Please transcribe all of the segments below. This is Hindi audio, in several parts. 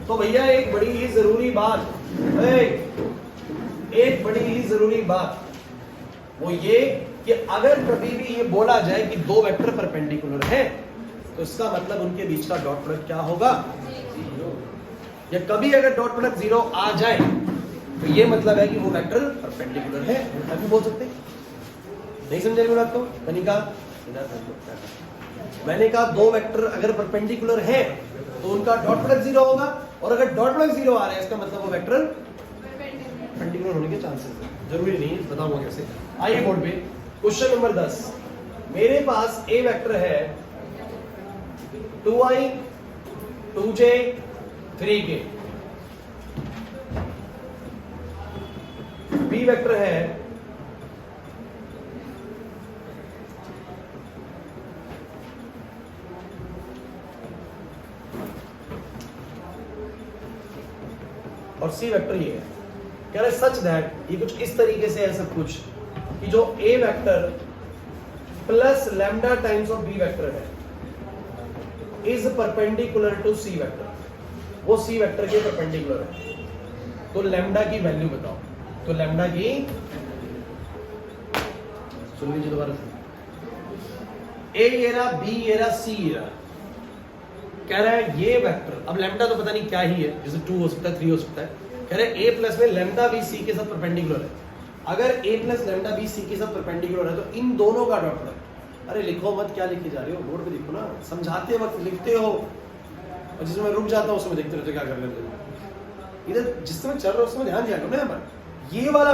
तो भैया एक बड़ी ही जरूरी बात, एक बड़ी ही जरूरी बात वो ये कि अगर कभी भी ये बोला जाए कि दो वेक्टर परपेंडिकुलर हैं तो इसका मतलब उनके बीच का डॉट प्रोडक्ट क्या होगा? जीरो। या कभी अगर डॉट प्रोडक्ट जीरो आ जाए तो ये मतलब है कि वो वेक्टर परपेंडिकुलर है, ऐसा भी बोल सकते हैं। नहीं समझे मेरी बात को? मैंने कहा दो वेक्टर अगर परपेंडिकुलर है तो उनका डॉट प्रोडक्ट जीरो होगा, और अगर डॉट प्रोडक्ट जीरो आ रहा है इसका मतलब वो वेक्टर परपेंडिकुलर होने के चांसेस है। जरूरी नहीं है, बताऊंगा कैसे। आइए बोर्ड पे क्वेश्चन नंबर 10। मेरे पास ए वेक्टर है 2i 2j 3k, B vector है और सी वेक्टर ये है। कह रहे सच दैट, ये कुछ इस तरीके से है सब कुछ कि जो A vector plus lambda times of B vector है is perpendicular to C vector, वो सी वेक्टर के परपेंडिकुलर है। तो लैम्डा की वैल्यू बताओ। तो लैम्डा की, सुन लीजिए दोबारा से, ए ये रहा, बी ये रहा, सी ये रहा। कह रहा है ये वेक्टर, अब लैम्डा तो पता नहीं क्या ही है, जैसे 2 हो सकता है, 3 हो सकता है। कह रहे हैं ए प्लस में लैम्डा बी सी के साथ परपेंडिकुलर है। अगर ए प्लस लैम्डा बी सी के साथ परपेंडिकुलर है तो इन दोनों का डॉट प्रोडक्ट। अरे लिखो मत, क्या लिखे जा रहे हो, बोर्ड पे लिखो ना। समझाते वक्त लिखते हो और जिसमें मैं रुक जाता हूँ उसमें देखते रहते क्या कर लेते हो। इधर जिस समय चल रहा है उसमें ध्यान दिया करो ना। ये वाला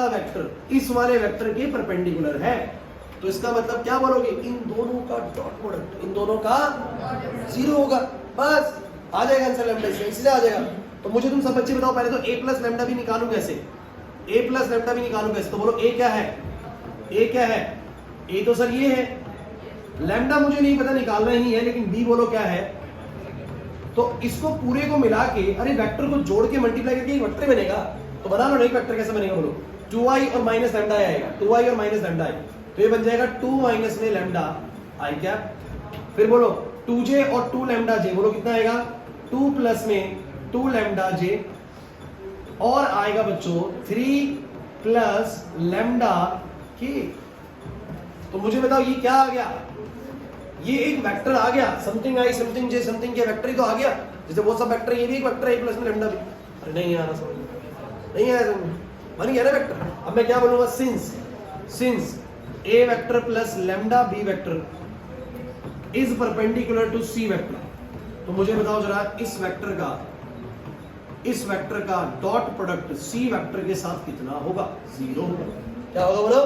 वेक्टर इस वाले वेक्टर के परपेंडिकुलर है, तो इसका मतलब क्या बोलोगे? इन दोनों का डॉट प्रोडक्ट, इन दोनों का जीरो होगा। बस आ जाएगा आंसर लैम्डा, इससे आ जाएगा। तो मुझे तुम सब बच्चे बताओ, पहले तो ए प्लस लैम्डा भी निकालू कैसे? ए प्लस लैम्डा भी निकालू कैसे? तो बोलो ए क्या है? ए क्या है? ए तो सर ये है। लैम्डा मुझे नहीं पता, निकालना ही है, लेकिन बी बोलो क्या है? तो इसको पूरे को मिला के, अरे वेक्टर को जोड़ के मल्टीप्लाई करके एक वेक्टर बनेगा। तो बना लो, नहीं वेक्टर कैसे बनेगा बोलो? 2i और माइनस लैम्डा आएगा, 2i और माइनस लैम्डा आएगा, तो ये बन जाएगा 2 माइनस में लैम्डा आई क्या। फिर बोलो 2j और 2 लैम्डा j, बोलो कितना आएगा? 2 प्लस में 2 लैम्डा j, और आएगा बच्चों 3 प्लस लैम्डा k। तो मुझे बताओ ये क्या आ गया? ये एक वेक्टर आ गया, something i something j something के वेक्टर ही तो आ गया। जैसे वो सब वेक्टर, ये भी एक वेक्टर है प्लस में लैम्डा भी। अरे नहीं आ रहा समझ, नहीं आया समझ, बन गया ना वेक्टर। अब मैं क्या बोलूंगा? Since a vector plus lambda b vector is perpendicular to c vector, तो मुझे बताओ जरा इस वेक्टर का डॉट प्रोडक्ट c वेक्टर के साथ कितना होगा? जीरो होगा। क्या होगा बोलो?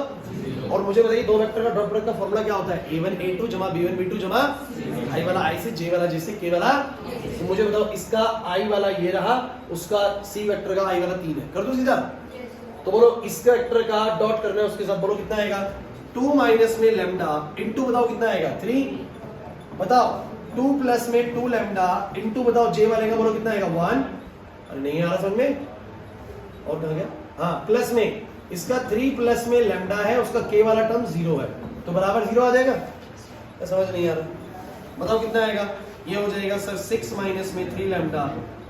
और मुझे बताइए दो वेक्टर का डॉट प्रोडक्ट का फॉर्मूला क्या होता है? a1 a2 जमा b1 b2 जमा i वाला i से, j वाला j से, k वाला। तो मुझे बताओ इसका i वाला ये रहा, उसका c वेक्टर का i वाला 3 है। कर दो सीधा। तो बोलो इस वेक्टर का डॉट करना है उसके साथ, बोलो कितना आएगा? 2 माइनस में लैम्डा इनटू बताओ कितना आएगा? 3। बताओ 2 प्लस में 2 लैम्डा इनटू बताओ j वाले का, बोलो कितना आएगा? 1। अरे नहीं आ रहा समझ में? और कहां गया? हाँ, प्लस में इसका 3 प्लस में लैम्डा है, उसका k वाला टर्म 0 है, तो बराबर 0 आ जाएगा। समझ नहीं आ रहा? बताओ कितना आएगा? ये हो जाएगा सर 6 माइनस में 3 लैम्डा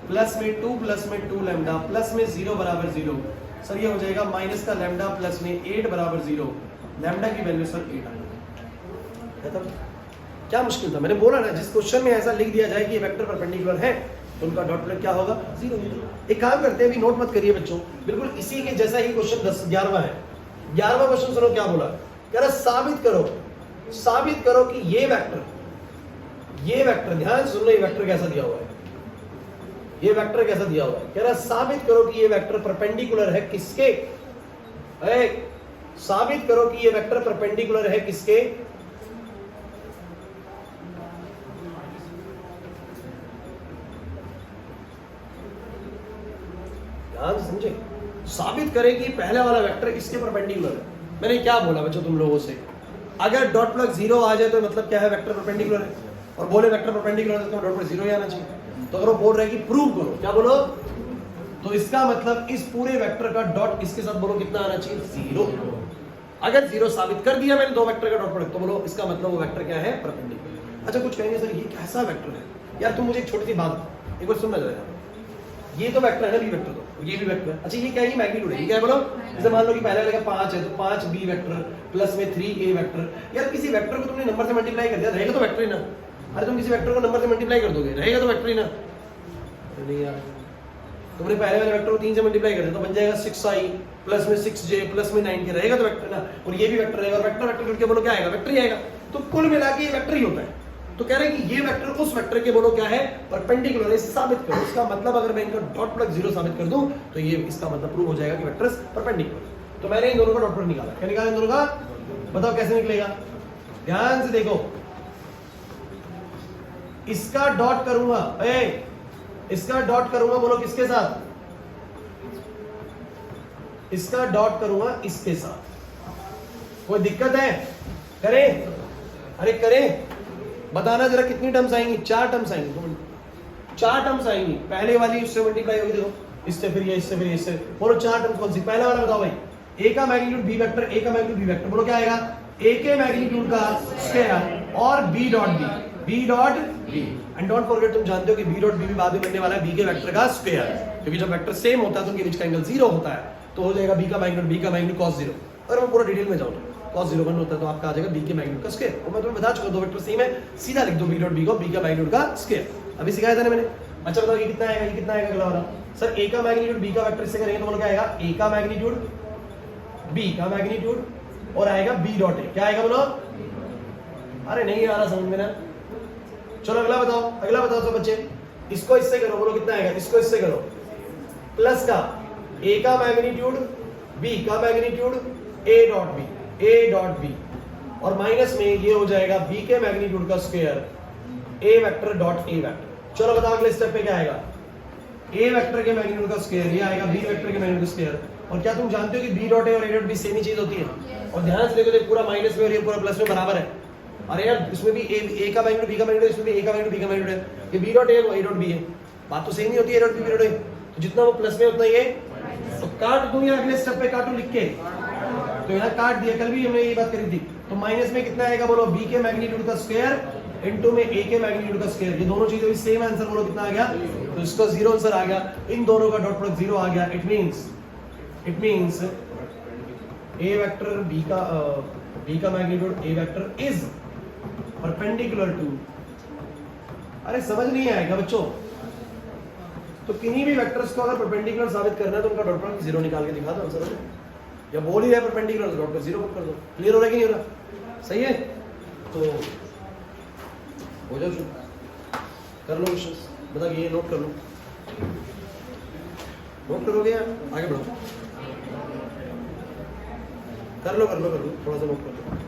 प्लस में 2 लैम्डा प्लस में 0 बराबर 0। सर ये हो जाएगा माइनस का लैम्डा प्लस में 8 बराबर 0। लैम्डा की वैल्यू सर 8 आ गई। क्या मुश्किल था? मैंने बोला ना, जिस क्वेश्चन में ऐसा लिख दिया जाए कि ये वेक्टर परपेंडिकुलर है तो उनका डॉट प्रोडक्ट क्या होगा? जीरो। एक काम करते हैं, अभी नोट मत करिए बच्चों, बिल्कुल इसी के जैसा ही क्वेश्चन 11वां है। 11वां क्वेश्चन सुनो क्या बोला। कह रहा साबित करो कि ये वेक्टर ध्यान सुन लो, ये वेक्टर कैसा दिया हुआ है? ये वेक्टर कैसा दिया हुआ है? कह रहा साबित करो कि ये वेक्टर परपेंडिकुलर है किसके? साबित करो कि ये वेक्टर परपेंडिकुलर है किसके? ध्यान समझे, साबित करें कि पहले वाला वेक्टर इसके परपेंडिकुलर है। मैंने क्या बोला बच्चों तुम लोगों से? अगर डॉट प्रोडक्ट 0 आ जाए तो मतलब क्या है? वेक्टर परपेंडिकुलर है। और बोले वेक्टर परपेंडिकुलर है तो डॉट प्रोडक्ट 0 ही आना चाहिए। तो अगर वो बोल रहे हैं कि प्रूव करो, क्या बोलो? तो इसका मतलब इस पूरे वेक्टर का डॉट इसके साथ बोलो कितना आना चाहिए? 0। अगर 0 साबित कर दिया मैंने दो वेक्टर का डॉट प्रोडक्ट, तो बोलो इसका मतलब वो वेक्टर क्या है? परपेंडिकुलर। अच्छा कुछ कहेंगे सर ये कैसा वेक्टर है? यार तुम मुझे एक छोटी सी बात, एक बार सुनना जरा, ये तो वेक्टर है ना बी वेक्टर, तो ये भी वेक्टर है। अच्छा ये क्या है, मैग्नीट्यूड है, ये क्या है बोलो, जैसे मान लो कि पहले वाले का 5 है तो 5 बी वेक्टर प्लस में 3 ए वेक्टर। यार किसी वेक्टर को तुमने नंबर से मल्टीप्लाई कर दिया, रहेगा तो वेक्टर ही ना। अरे तुम किसी वेक्टर को नंबर से मल्टीप्लाई कर दोगे, रहेगा तो वेक्टर ही ना। नहीं यार, तुमने पहले वाले वेक्टर को 3 से मल्टीप्लाई कर दिया तो बन जाएगा 6i प्लस में 6j प्लस में 9k, रहेगा तो वेक्टर ना। और ये भी वेक्टर रहेगा, और वेक्टर वेक्टर करके बोलो क्या आएगा, वेक्टर ही आएगा। तो कुल मिला के ये वेक्टर ही होता है। तो कह रहे हैं कि ये वेक्टर उस वेक्टर के बोलो क्या है, परपेंडिकुलर है, साबित करो। इसका मतलब अगर मैं इनका डॉट प्रोडक्ट 0 साबित कर दूं तो ये इसका मतलब प्रूव हो जाएगा कि वेक्टर्स परपेंडिकुलर। तो मैंने इन दोनों का डॉट प्रोडक्ट निकाला। क्या निकाला इन दोनों का, बताओ कैसे निकलेगा, ध्यान से देखो। इसका डॉट करूंगा, इसका डॉट करूंगा, बोलो किसके साथ, इसका डॉट करूंगा इसके साथ। कोई दिक्कत है, करें, अरे करें, बताना जरा कितनी टर्म्स आएंगी, 4 टर्म्स आएंगी, 4 टर्म्स आएंगी। पहले वाली उससे मल्टीप्लाई होगी, देखो इससे फिर ये, इससे फिर ये, इससे बोलो 4 टर्म्स कौन सी। पहला वाला बताओ भाई, ए का मैग्नीट्यूड बी वेक्टर, ए का मैग्नीट्यूड बी वेक्टर, बोलो क्या आएगा, ए के मैग्नीट्यूड का स्क्वायर और B dot B, B dot B. And don't forget, तुम जानते हो कि बी डॉट बी भी बाद में बनने वाला है बी के वेक्टर का स्क्वायर, क्योंकि जब वेक्टर सेम होता है तो उनके बीच का एंगल 0 होता है, तो हो जाएगा बी का मैग्नीट्यूड cos 0। अगर मैं पूरा डिटेल में जाऊं तो cos 0 1 होता है तो आपका आ जाएगा बी के मैग्नीट्यूड का स्क्वायर। और मैं तुम्हें बता चुका, दो वेक्टर सेम है, सीधा लिख दो बी डॉट बी को, बी का मैग्नीट्यूड का स्क्वायर। अभी सिखाया था ना मैंने। अच्छा बताओ ये कितना आएगा, ये कितना आएगा अगला वाला। सर ए का मैग्नीट्यूड बी का वेक्टर से करेंगे तो बोलो क्या आएगा, ए का मैग्नीट्यूड बी का मैग्नीट्यूड और आएगा बी डॉट ए, क्या आएगा बोलो, अरे नहीं आ रहा समझ में ना। चलो अगला बताओ सब बच्चे, इसको इससे करो, बोलो कितना आएगा, इसको इससे करो, प्लस का ए का मैग्नीट्यूड बी का magnitude A dot B, A dot B, और माइनस में ये हो जाएगा बी के मैग्नीट्यूड का square A vector dot A vector. चलो बताओ अगले स्टेप पे क्या आएगा, ए वेक्टर के मैग्नीट्यूड का स्क्वायर, ये आएगा बी वेक्टर के मैग्नीट्यूड का स्क्वायर। और क्या तुम जानते हो कि बी डॉट ए और ए डॉट बी सेम ही चीज होती है। और ध्यान से देखो, पूरा माइनस में और ये पूरा प्लस में बराबर है। अरे यार इसमें भी ए का मैग्नीट्यूड बी का मैग्नीट्यूड, इसमें भी ए का मैग्नीट्यूड बी का मैग्नीट्यूड है, ये बी डॉट ए और ए डॉट बी है, बात तो सेम ही होती है, A dot B B dot A. तो जितना वो प्लस में उतना ये, तो काट दूं या अगले स्टेप पे काटूं लिख के, तो यहाँ काट दिया, कल भी हमने ये बात करी थी। तो माइनस में कितना आएगा बोलो, बी के मैग्नीट्यूड का स्क्वायर इनटू में ए के मैग्नीट्यूड का स्क्वायर, ये दोनों चीजें भी सेम आंसर, बोलो कितना आ गया, तो इसका 0 आंसर आ गया, इन दोनों का डॉट प्रोडक्ट 0 आ गया। It means A vector B का magnitude A vector is perpendicular to, अरे समझ नहीं आएगा बच्चों, तो किन्हीं भी वेक्टर्स को अगर परपेंडिकुलर साबित करना है तो उनका डॉट प्रोडक्ट 0 निकाल के दिखा दो आंसर, या बोल ही रहा है परपेंडिकुलर तो डॉट प्रोडक्ट 0 पुट कर दो। क्लियर हो रहा है कि नहीं हो रहा, सही है। तो हो जाओ शुरू, कर लो क्वेश्चंस, बता ये नोट कर लो, नोट करोगे या आगे बढ़ो, कर लो थोड़ा सा नोट कर लो।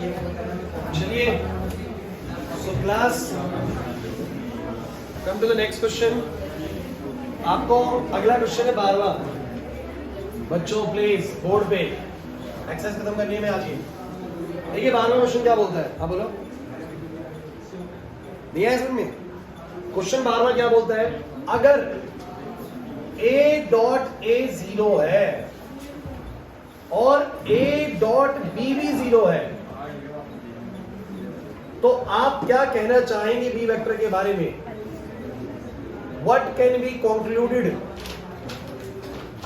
चलिए, so class come to the next question. आपको अगला क्वेश्चन है 12वां। बच्चों प्लीज बोर्ड पे एक्सरसाइज खत्म करनी है, मैं आज ही। देखिए 12वां क्वेश्चन क्या बोलता है, आप बोलो। नहीं है समझ में? क्वेश्चन 12वां क्या बोलता है, अगर a डॉट a 0 है और a डॉट b भी 0 है, तो आप क्या कहना चाहेंगे b वेक्टर के बारे में? What can be concluded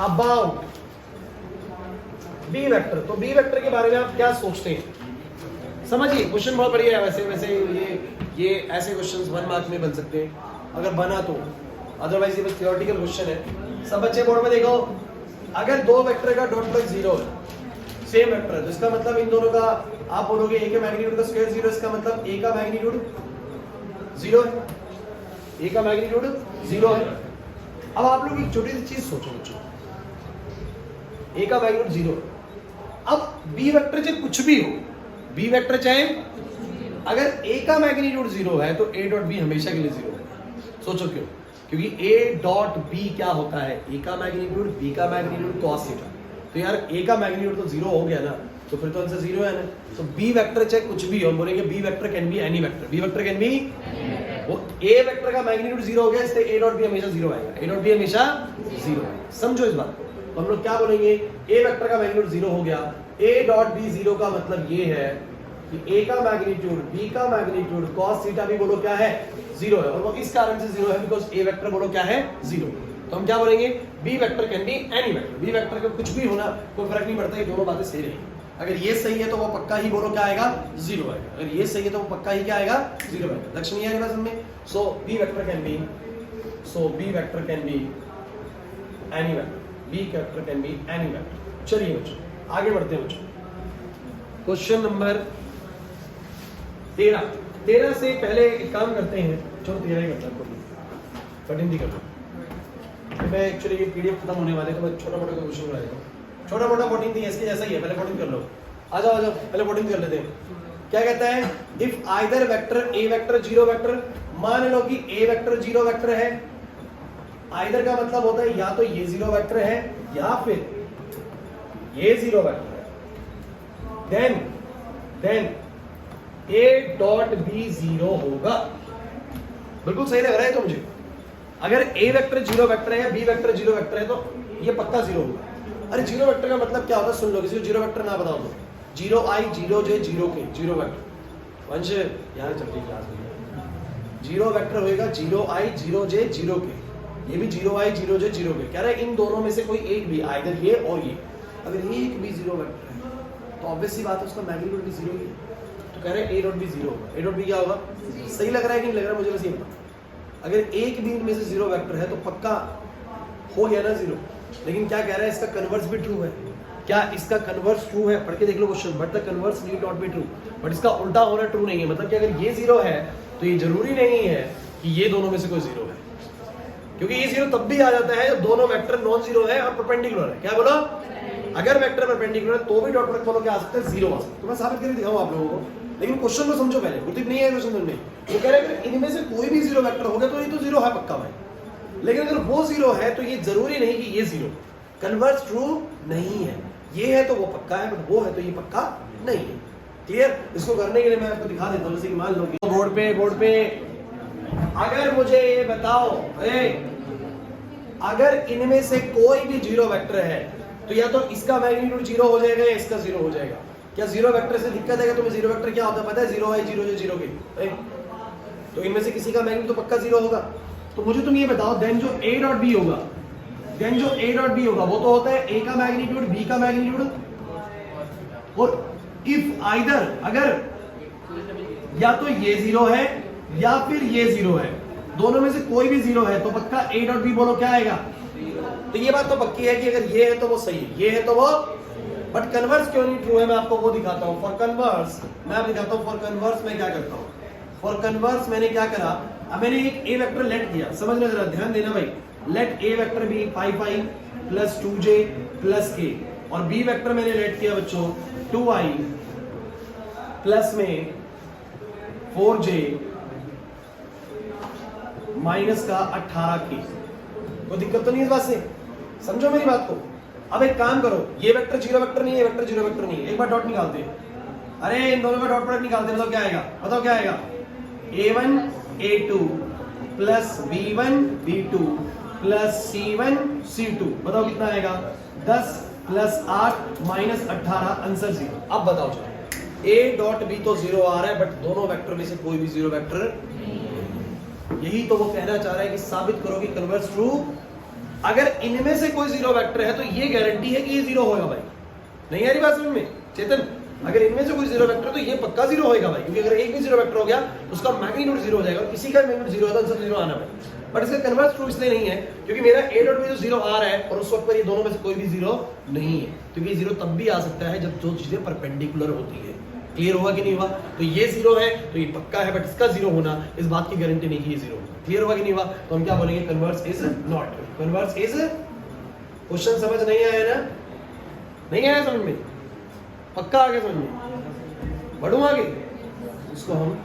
about b vector? तो b वेक्टर के बारे में आप क्या सोचते हैं? समझिए, क्वेश्चन बहुत बढ़िया है। वैसे ये ऐसे क्वेश्चंस 1 मार्क में बन सकते हैं अगर बना तो, अदरवाइज ये बस थ्योरेटिकल क्वेश्चन है। सब बच्चे बोर्ड में देखो, अगर दो वेक्टर का डॉट प्रोडक्ट 0 है, सेम वेक्टर, तो इसका मतलब इन दोनों का आप बोलोगे a के मैग्नीट्यूड का स्क्वायर 0, इसका मतलब a का मैग्नीट्यूड 0 है, a का मैग्नीट्यूड 0 है। अब आप लोग एक छोटी सी चीज सोचो बच्चों, a का मैग्नीट्यूड 0 है। अब b वेक्टर चाहे कुछ भी हो, b वेक्टर चाहे अगर a का मैग्नीट्यूड 0 है तो a डॉट b हमेशा के लिए 0 है। सोचो क्यों? क्योंकि a डॉट b क्या होता है, a का मैग्नीट्यूड b का मैग्नीट्यूड cos थीटा। तो यार a का मैग्नीट्यूड तो 0 हो गया ना, तो फिर तो आंसर 0 है ना। तो b वेक्टर चाहे कुछ भी हो, हम बोलेंगे b vector can be any vector, b vector can be, वो a वेक्टर का मैग्नीट्यूड 0 हो गया, इसलिए a डॉट b हमेशा 0 आएगा, a डॉट b हमेशा 0 आएगा। समझो इस बात को। तो हम लोग क्या बोलेंगे, a वेक्टर का मैग्नीट्यूड 0 हो गया, a डॉट b 0 का मतलब ये है कि a का मैग्नीट्यूड b का मैग्नीट्यूड cos थीटा भी बोलो क्या है, 0 है, और वो इस कारण से 0 है बिकॉज़ a वेक्टर बोलो क्या है, 0। तो हम क्या बोलेंगे, b vector can be any vector, b vector का कुछ भी होना कोई फर्क नहीं पड़ता, ये दोनों बातें सही रहेंगी। अगर ये सही है तो वो पक्का ही बोलो क्या आएगा, 0 आएगा। अगर ये सही है तो वो पक्का ही क्या आएगा, 0 आएगा। लक्ष्मी आएगा ना समझ में? सो b vector can be, so b vector can be any vector, b vector can be any vector. चलिए बच्चों आगे बढ़ते हैं बच्चों। क्वेश्चन नंबर 13 से पहले एक काम करते हैं, चलो 13 ही करता हूं, 14 ही करता हूं। मैं एक्चुअली ये पीडीएफ खत्म होने वाले तो मैं छोटा मोटा क्वेश्चन बना देता हूं। छोटा मोटा 14 थी, इसके जैसा ही है, पहले 14 कर लो। आ जाओ पहले 14 कर लेते हैं। क्या कहता है, if either vector a vector 0 vector, मान लो कि a वेक्टर 0 वेक्टर है, आइदर का मतलब होता है या तो ये 0 वेक्टर है या फिर ये 0 वेक्टर है, देन a डॉट b 0 होगा। बिल्कुल सही लग रहा है तो मुझे, अगर a वेक्टर 0 वेक्टर है या b वेक्टर 0 वेक्टर है तो ये पक्का 0 होगा। अरे 0 वेक्टर का मतलब क्या होता है, सुन लो, किसी को 0 वेक्टर ना बताओ तो 0i 0j 0k 0 वेक्टर। वंश यहाँ चल रही क्लास में 0 वेक्टर होएगा 0i 0j 0k, ये भी 0i 0j 0k। कह रहा है इन दोनों में से कोई एक भी, आइदर ये और ये, अगर ये एक भी 0 वेक्टर है तो ऑब्वियस सी बात है उसका मैग्नीट्यूड भी 0 ही है। तो कह रहे हैं a डॉट b 0 होगा। a डॉट b क्या होगा, सही लग रहा है कि नहीं लग रहा है, मुझे बस ये बताओ। अगर एक भी इनमें से 0 वेक्टर है तो पक्का हो गया ना 0। लेकिन क्या कह रहा है, इसका कन्वर्स भी ट्रू है। क्या इसका कन्वर्स ट्रू है? पढ़ के देख लो question, but the converse need not be true. But इसका उल्टा होना ट्रू नहीं है, मतलब कि अगर ये 0 है तो ये जरूरी नहीं है कि ये दोनों में से कोई 0 है, क्योंकि ये 0 तब भी आ जाता है जब दोनों वेक्टर नॉन 0 है और परपेंडिकुलर है। क्या बोलो, अगर वेक्टर परपेंडिकुलर है तो भी डॉट प्रोडक्ट बोलो क्या आ सकता है, 0 आ सकता है। तो मैं साबित करके दिखाऊं आप लोगों को, लेकिन क्वेश्चन को समझो पहले, बुद्धि नहीं है क्वेश्चन में। वो कह रहे हैं कि इनमें से कोई भी 0 वेक्टर हो गया तो ये तो 0 है पक्का भाई, लेकिन अगर वो 0 है तो ये जरूरी नहीं कि ये 0, कन्वर्स ट्रू नहीं है। ये है तो वो पक्का है, बट वो है तो ये पक्का नहीं है। क्लियर? इसको करने के लिए मैं आपको दिखा देता हूं। जैसे कि मान लो बोर्ड पे अगर मुझे ये बताओ, अगर इनमें से कोई भी 0 वेक्टर है तो या तो इसका मैग्नीट्यूड 0 हो जाएगा या इसका 0 हो जाएगा। क्या 0 वेक्टर से दिक्कत है? तुम्हें 0 वेक्टर क्या होता है पता है, 0i 0j 0k। तो इनमें से किसी का मैग्नीट्यूड तो पक्का 0 होगा। तो मुझे तुम ये बताओ, देन जो a डॉट b होगा, देन जो a डॉट b होगा वो तो होता है a का मैग्नीट्यूड b का मैग्नीट्यूड, और इफ आइदर, अगर या तो ये 0 है या फिर ये 0 है, दोनों में से कोई भी 0 है तो पक्का a डॉट b बोलो क्या आएगा। तो ये बात तो पक्की है कि अगर ये है तो वो सही है, ये है तो वो, बट कन्वर्स क्यों नहीं ट्रू है मैं आपको वो दिखाता हूं। फॉर कन्वर्स मैं आपको दिखाता हूं, फॉर कन्वर्स मैं क्या करता हूं। फॉर कन्वर्स मैंने क्या करा, अब मैंने एक a वेक्टर लेट दिया, समझना जरा, ध्यान देना भाई। लेट a वेक्टर भी 5i plus 2j plus k, और b वेक्टर मैंने लेट किया बच्चों 2i प्लस में 4j माइनस का 18k। कोई दिक्कत तो नहीं इस बात से? समझो मेरी बात को। अब एक काम करो, ये वेक्टर जीरो वेक्टर नहीं है, ये वेक्टर जीरो वेक्टर नहीं है, एक बार डॉट निकालते हैं। अरे इन दोनों का डॉट प्रोडक्ट निकालते हैं, बताओ क्या आएगा? बताओ क्या आएगा? a1 a2 plus b1 b2 plus c1 c2, बताओ कितना आएगा? 10 प्लस 8 माइनस 18, आंसर 0। अब बताओ चलो, a डॉट b तो 0 आ रहा है, बट दोनों वेक्टर में से कोई भी जीरो वेक्टर, यही तो वो कहना चाह रहा है कि साबित करो कि कन्वर्स ट्रू। अगर इनमें से कोई जीरो वेक्टर है तो ये गारंटी है कि ये जीरो होगा भाई। नहीं आ रही बात समझ में चेतन? अगर इनमें से कोई जीरो वेक्टर तो ये पक्का जीरो होगा भाई, क्योंकि अगर एक भी जीरो वेक्टर हो गया तो उसका मैग्नीट्यूड जीरो हो जाएगा, और किसी का मैग्नीट्यूड जीरो होता है आंसर जीरो आना भाई। बट इसका कन्वर्स ट्रू इसलिए नहीं है क्योंकि मेरा a डॉट b जो जीरो आ रहा है, और उस वक्त पर ये दोनों में से कोई भी जीरो नहीं है, क्योंकि जीरो तब भी आ सकता है जब जो चीजें परपेंडिकुलर होती है। क्लियर हुआ कि नहीं हुआ? तो ये जीरो है तो ये पक्का है, बट इसका जीरो होना इस बात की गारंटी नहीं कि ये जीरो होगा। क्लियर हुआ कि नहीं हुआ? तो हम क्या बोलेंगे? Converse is not. Converse is, question समझ नहीं आया ना? नहीं आया समझ में? पक्का आगे समझ में? बढ़ू आगे, इसको हम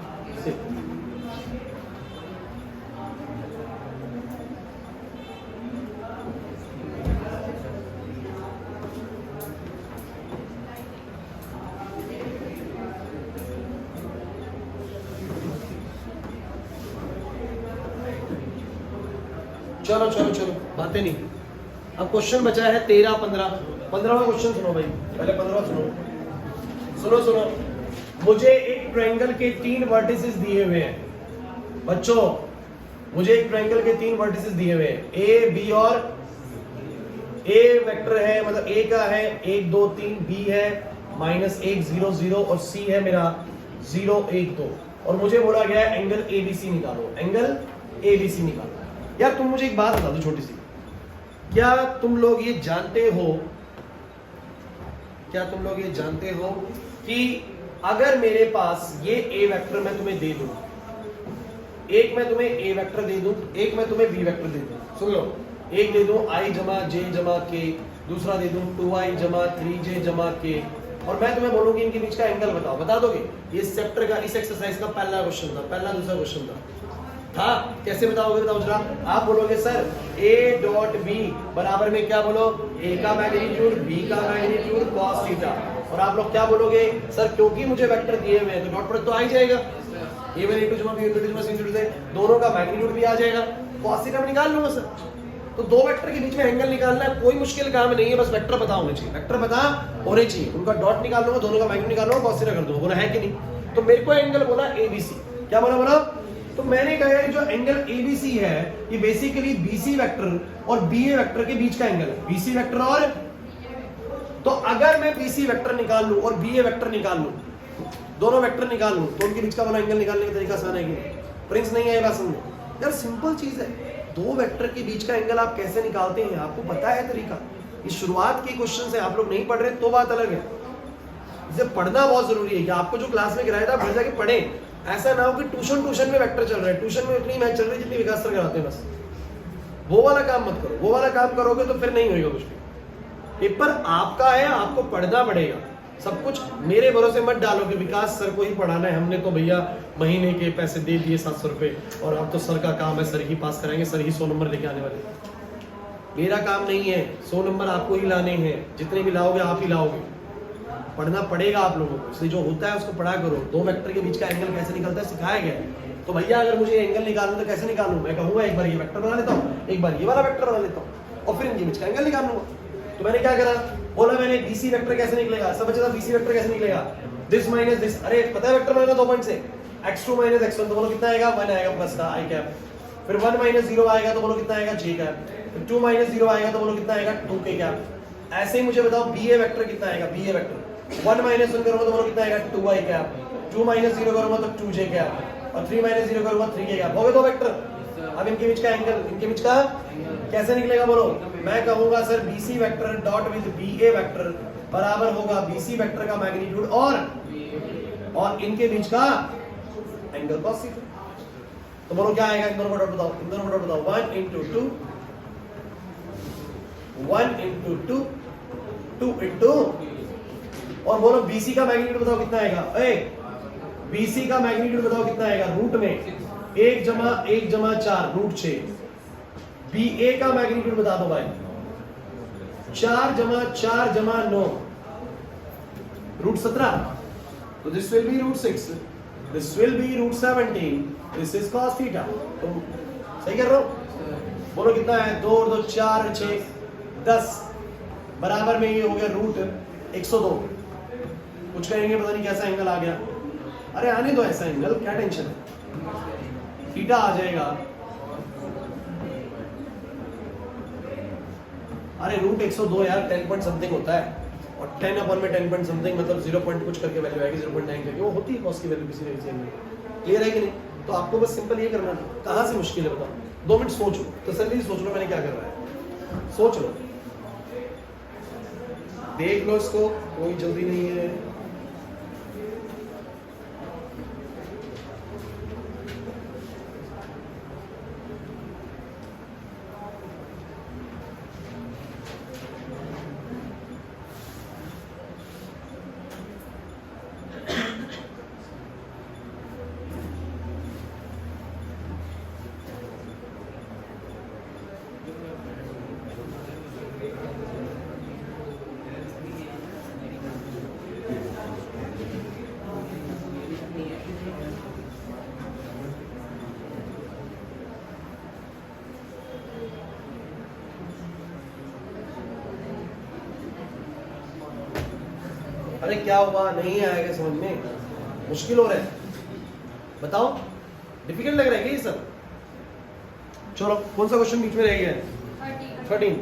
चलो चलो चलो, बातें नहीं। अब क्वेश्चन बचा है 13 15। 15वां क्वेश्चन सुनो भाई, पहले 15वां सुनो। सुनो, मुझे एक ट्रायंगल के 3 वर्टिसेस दिए हुए हैं बच्चों। मुझे एक ट्रायंगल के 3 वर्टिसेस दिए हुए हैं, ए बी और ए वेक्टर है, मतलब ए का है 1 2 3, बी है -1 0 0 और सी है मेरा 0 1 2। और मुझे बोला गया है एंगल एबीसी निकालो, एंगल एबीसी निकालो। यार तुम मुझे एक बात बता दो छोटी सी, क्या तुम लोग ये जानते हो, क्या तुम लोग ये जानते हो कि अगर मेरे पास ये ए वेक्टर मैं तुम्हें दे दूं, एक मैं तुम्हें ए वेक्टर दे दूं, एक मैं तुम्हें बी वेक्टर दे दूं, सुन लो, एक दे दूं i जमा j जमा k, दूसरा दे दूं 2i जमा 3j जमा k, और मैं तुम्हें बोलूं कि इनके बीच का एंगल बताओ, बता दोगे? ये इस चैप्टर का, इस एक्सरसाइज का पहला क्वेश्चन था, पहला दूसरा क्वेश्चन था। कैसे बताओगे? बताओ जरा। आप बोलोगे सर a डॉट b बराबर में क्या बोलो? a का मैग्नीट्यूड b का मैग्नीट्यूड cos थीटा। और आप लोग क्या बोलोगे? सर क्योंकि मुझे वेक्टर दिए हुए हैं तो डॉट प्रोडक्ट तो आ ही जाएगा, a1 a2 जमा b1 a2 जमा c2 से दोनों का मैग्नीट्यूड भी आ जाएगा, cos थीटा निकाल लूंगा सर। तो दो वेक्टर के बीच में एंगल निकालना है, कोई मुश्किल काम नहीं है, बस वेक्टर पता होने चाहिए, वेक्टर पता होने चाहिए, उनका डॉट निकाल लूंगा, दोनों का मैग्नीट्यूड निकाल लूंगा, cos थीटा कर दूंगा। बोला है कि नहीं? तो मेरे को एंगल बोला ABC। क्या बोला? तो मैंने कहा है जो एंगल ABC है ये बेसिकली BC वेक्टर और BA वेक्टर के बीच का एंगल है, BC वेक्टर और, तो अगर मैं BC वेक्टर निकाल लूं और BA वेक्टर निकाल लूं, दोनों वेक्टर निकाल लूं, तो उनके बीच का वाला एंगल निकालने का तरीका आसान है कि प्रिंस नहीं है? बात समझ यार, सिंपल चीज है। दो वेक्टर के बीच का एंगल आप कैसे निकालते हैं आपको पता है तरीका। इस शुरुआत के क्वेश्चन से आप लोग नहीं पढ़ रहे तो बात अलग है, इसे पढ़ना बहुत जरूरी है कि आपको जो क्लास में गिराया था घर जाके पढ़े। ऐसा ना हो कि ट्यूशन में वेक्टर चल रहा है, ट्यूशन में उतनी मैच चल रही है जितनी विकास सर कराते हैं, बस वो वाला काम मत करो। वो वाला काम करोगे तो फिर नहीं होगा कुछ भी। पेपर आपका है, आपको पढ़ना पड़ेगा सब कुछ। मेरे भरोसे मत डालो कि विकास सर को ही पढ़ाना है, हमने तो भैया महीने के पैसे दे दिए 700 रुपए और अब तो सर का काम है, सर ही पास कराएंगे, सर ही 100 नंबर लेके आने वाले। मेरा काम नहीं है, 100 नंबर आपको ही लाने हैं, जितने भी लाओगे आप ही लाओगे, पढ़ना पड़ेगा आप लोगों को। इसलिए जो होता है उसको पढ़ा करो। दो वेक्टर के बीच का एंगल कैसे निकलता है सिखाया गया है। तो भैया अगर मुझे एंगल निकालना तो कैसे निकालूं? मैं कहूंगा एक बार ये वेक्टर बना लेता हूँ, एक बार ये वाला वेक्टर बना लेता हूँ और फिर इनके बीच का एंगल निकाल लूंगा। तो मैंने क्या करा, बोला मैंने BC वेक्टर कैसे निकलेगा, सब बच्चा BC वेक्टर कैसे निकलेगा, दिस माइनस दिस। अरे पता है वेक्टर बनाना 2 पॉइंट से, x2 माइनस x1, तो बोलो कितना आएगा 1 आएगा प्लस का i कैप। फिर 1 माइनस 0 आएगा तो बोलो कितना आएगा j कैप। फिर 2 माइनस 0 आएगा तो बोलो कितना आएगा 2k कैप। ऐसे ही मुझे बताओ BA वेक्टर कितना आएगा, BA वेक्टर 1 माइनस 1 करूंगा तो बोलो कितना आएगा 2i कैप। 2 माइनस 0 करूंगा तो 2j कैप और 3 माइनस 0 करूंगा 3k कैप। हो गए दो वेक्टर। अब इनके बीच का एंगल, इनके बीच का कैसे निकलेगा बोलो? मैं कहूंगा sir BC vector dot with BA vector बराबर होगा BC वेक्टर का मैग्नीट्यूड और इनके बीच का एंगल cos थीटा। तो बोलो क्या आएगा? इन दोनों का डॉट बताओ, इन दोनों का डॉट बताओ। 1 into 2 1 into 2 2 into, और बोलो BC का मैग्नीट्यूड बताओ कितना आएगा? BC का मैग्नीट्यूड बताओ कितना आएगा रूट में 1 जमा 4 रूट 6। BA का मैग्नीट्यूड बता दो भाई 4 जमा 9 रूट 17। तो this will be root 6, this will be root 17, this is cos theta. तो सही कर रहे हो? बोलो कितना है 2 और 2 4 6 10 बराबर में ये हो गया रूट 102। कुछ कहेंगे पता नहीं कैसा एंगल आ गया। अरे आने दो ऐसा एंगल, क्या टेंशन है, थीटा आ जाएगा। अरे रूट 102 यार 10 पॉइंट समथिंग होता है, और 10 अपॉन में 10 पॉइंट समथिंग मतलब 0 पॉइंट कुछ करके वैल्यू आएगी 0.9 करके, वो होती है कॉस की वैल्यू किसी न किसी एंगल। क्लियर है कि नहीं? तो आपको बस सिंपल ये करना है। कहाँ से मुश्किल है बताओ? 2 मिनट सोचो, तसल्ली से सोच लो मैंने क्या कर रहा है, सोच लो, देख लो इसको, कोई जल्दी नहीं है। अरे क्या हुआ, नहीं आएगा समझ में, मुश्किल हो रहा है, बताओ डिफिकल्ट लग रहा है क्या ये सब? चलो कौन सा क्वेश्चन बीच में रह गया? 13।